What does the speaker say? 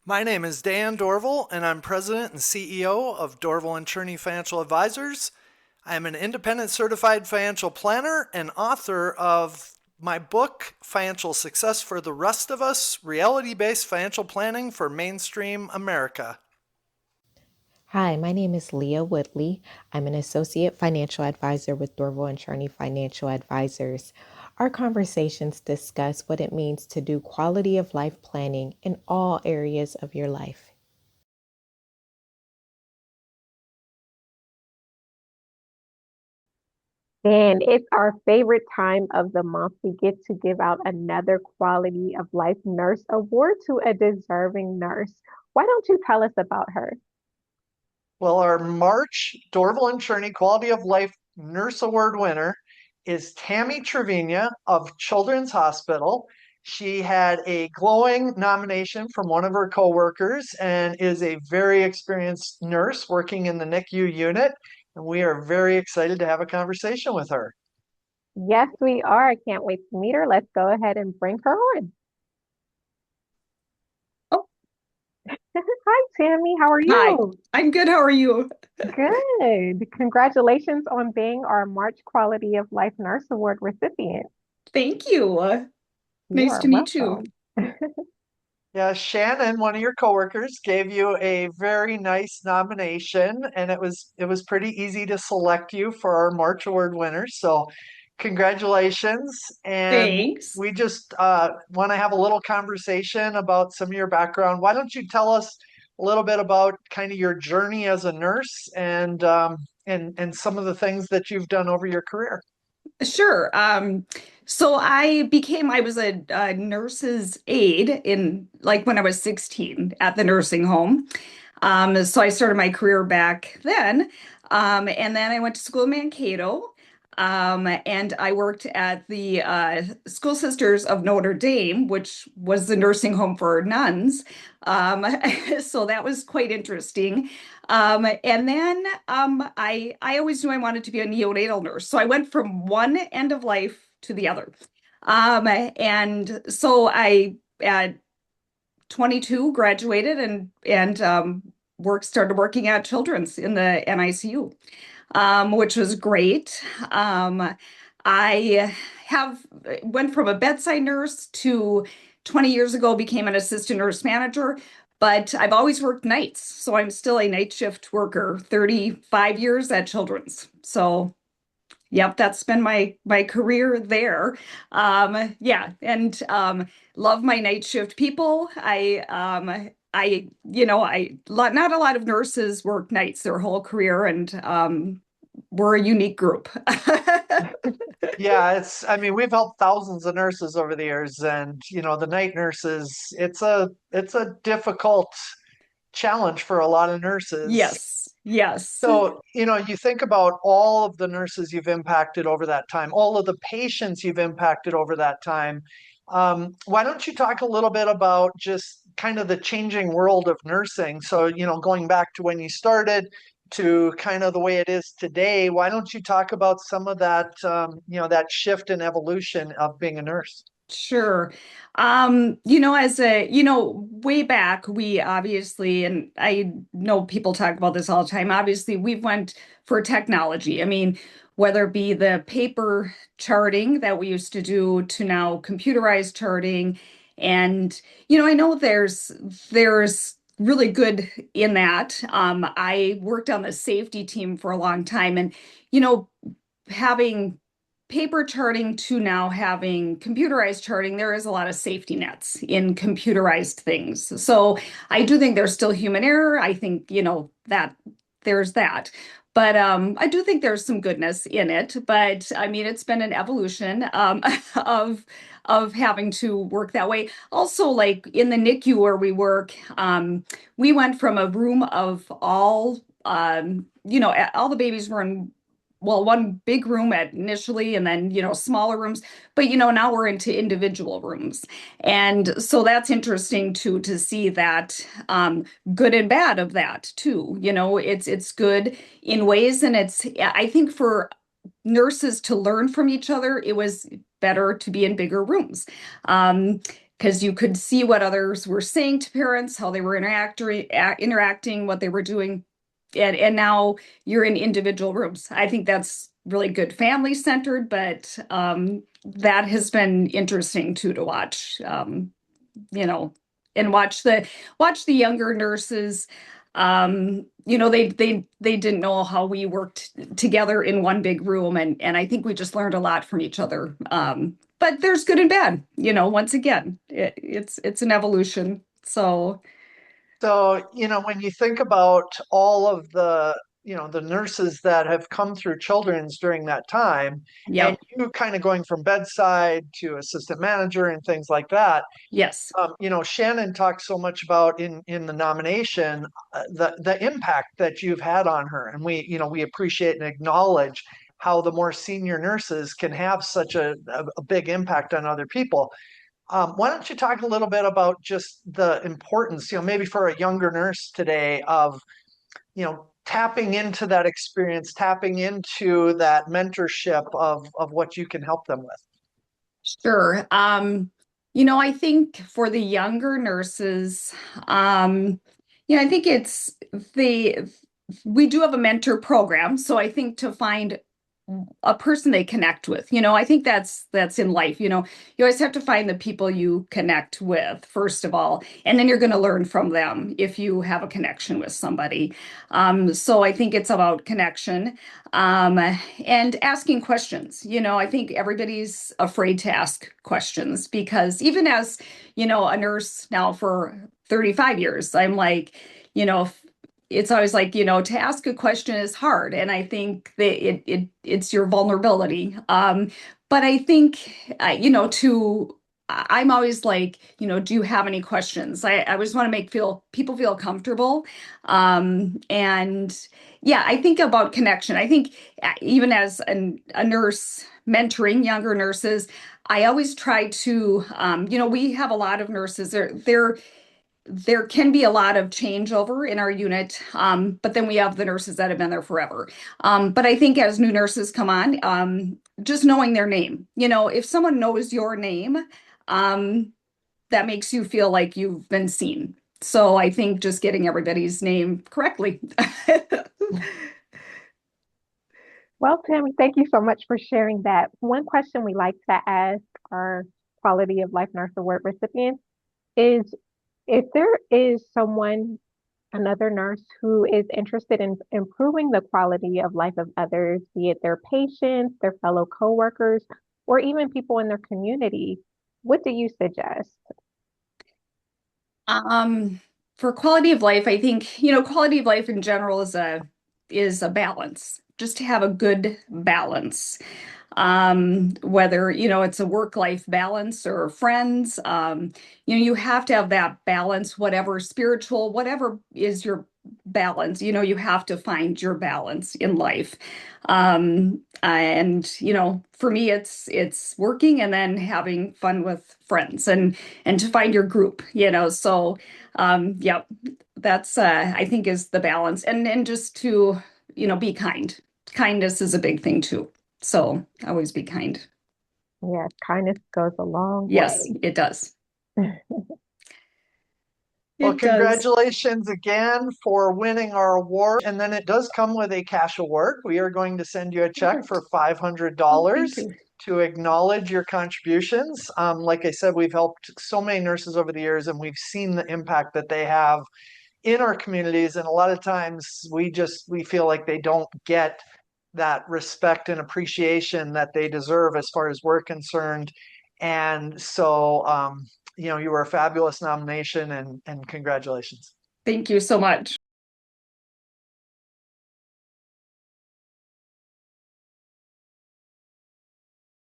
My name is Dan Dorval, and I'm President and CEO of Dorval and Cherney Financial Advisors. I am an independent certified financial planner and author of my book, Financial Success for the Rest of Us, Reality-Based Financial Planning for Mainstream America. Hi, my name is Leah Woodley. I'm an associate financial advisor with Dorval and Cherney Financial Advisors. Our conversations discuss what it means to do quality of life planning in all areas of your life. And it's our favorite time of the month. We get to give out another Quality of Life Nurse Award to a deserving nurse. Why don't you tell us about her? Well, our March Dorval and Cherney Quality of Life Nurse Award winner is Tammie Trevina of Children's Hospital. She had a glowing nomination from one of her coworkers and is a very experienced nurse working in the NICU unit. And we are very excited to have a conversation with her. Yes, we are. I can't wait to meet her. Let's go ahead and bring her on. Oh, Hi, Tammie. How are hi. you? I'm good. How are you? Good. Congratulations on being our March Quality of Life Nurse Award recipient. Thank you. You Nice are to meet you. welcome. Yeah, Shannon, one of your coworkers, gave you a very nice nomination, and it was pretty easy to select you for our March Award winner. So, congratulations! And Thanks. we just want to have a little conversation about some of your background. Why don't you tell us a little bit about kind of your journey as a nurse and some of the things that you've done over your career? Sure. So I was a nurse's aide in like when I was 16 at the nursing home. So I started my career back then. And then I went to school in Mankato. And I worked at the School Sisters of Notre Dame, which was the nursing home for nuns. Um, so that was quite interesting. And then I always knew I wanted to be a neonatal nurse. So I went from one end of life to the other. And so I at 22 graduated and started working at Children's in the NICU, which was great. I have went from a bedside nurse to 20 years ago became an assistant nurse manager, but I've always worked nights, so I'm still a night shift worker, 35 years at Children's. So, yep, that's been my career there. Yeah, and love my night shift people. Not a lot of nurses work nights their whole career, and we're a unique group. Yeah, I mean, we've helped thousands of nurses over the years, and the night nurses, it's a difficult challenge for a lot of nurses. Yes, yes. So, you think about all of the nurses you've impacted over that time, all of the patients you've impacted over that time. Why don't you talk a little bit about just kind of the changing world of nursing? So, going back to when you started to kind of the way it is today, why don't you talk about some of that, that shift and evolution of being a nurse? Sure. Way back, we obviously, and I know people talk about this all the time, obviously we've went for technology. I mean, whether it be the paper charting that we used to do to now computerized charting. And, I know there's really good in that. I worked on the safety team for a long time and, you know, having paper charting to now having computerized charting, there is a lot of safety nets in computerized things. So I do think there's still human error. I think, that there's that. But I do think there's some goodness in it. But I mean, it's been an evolution of of having to work that way. Also, like in the NICU where we work, we went from a room of all the babies were in one big room at initially and then smaller rooms, but now we're into individual rooms. And so that's interesting to see that good and bad of that too. It's good in ways, and I think for nurses to learn from each other, it was better to be in bigger rooms. um because you could see what others were saying to parents, how they were interacting, what they were doing. And now you're in individual rooms. I think that's really good family centered, but that has been interesting too to watch. You know, and watch the younger nurses. They didn't know how we worked together in one big room, and I think we just learned a lot from each other. But there's good and bad. Once again, it's an evolution. So So, when you think about all of the nurses that have come through children's during that time, and yep, you kind of going from bedside to assistant manager and things like that, yes, Shannon talked so much about in the nomination, the impact that you've had on her, and we appreciate and acknowledge how the more senior nurses can have such a big impact on other people. Why don't you talk a little bit about just the importance, maybe for a younger nurse today of, tapping into that experience, tapping into that mentorship of what you can help them with? sure. I think for the younger nurses, I think we do have a mentor program. So I think to find a person they connect with, I think that's in life. You always have to find the people you connect with, first of all, and then you're going to learn from them if you have a connection with somebody. So I think it's about connection, and asking questions. I think everybody's afraid to ask questions because even as, a nurse now for 35 years, I'm like, it's always like, to ask a question is hard. And I think that it's your vulnerability. But I think, I'm always like, do you have any questions? I always want to make people feel comfortable. And yeah, I think about connection. I think even as a nurse mentoring younger nurses, I always try to, we have a lot of nurses. There can be a lot of changeover in our unit, but then we have the nurses that have been there forever. But I think as new nurses come on, just knowing their name, if someone knows your name, um, that makes you feel like you've been seen. So I think just getting everybody's name correctly. Well, Tammie, thank you so much for sharing that. One question we like to ask our Quality of Life Nurse Award recipients is if there is another nurse who is interested in improving the quality of life of others, be it their patients, their fellow coworkers, or even people in their community, what do you suggest? Um, for quality of life, I think, quality of life in general is a balance, just to have a good balance. Whether, it's a work-life balance or friends, you have to have that balance, whatever spiritual, whatever is your balance, you have to find your balance in life. And, for me, it's working and then having fun with friends and to find your group, so, yeah, that's, I think is the balance and just to, be kind. Kindness is a big thing too. So always be kind. Yes, kindness goes a long Yes, way. it does. Well, It does. congratulations again for winning our award. And then it does come with a cash award. We are going to send you a check for Perfect. Oh, thank $500 you. to acknowledge your contributions. Like I said, we've helped so many nurses over the years, and we've seen the impact that they have in our communities. And a lot of times we feel like they don't get that respect and appreciation that they deserve as far as we're concerned. And so, you were a fabulous nomination, and congratulations. Thank you so much.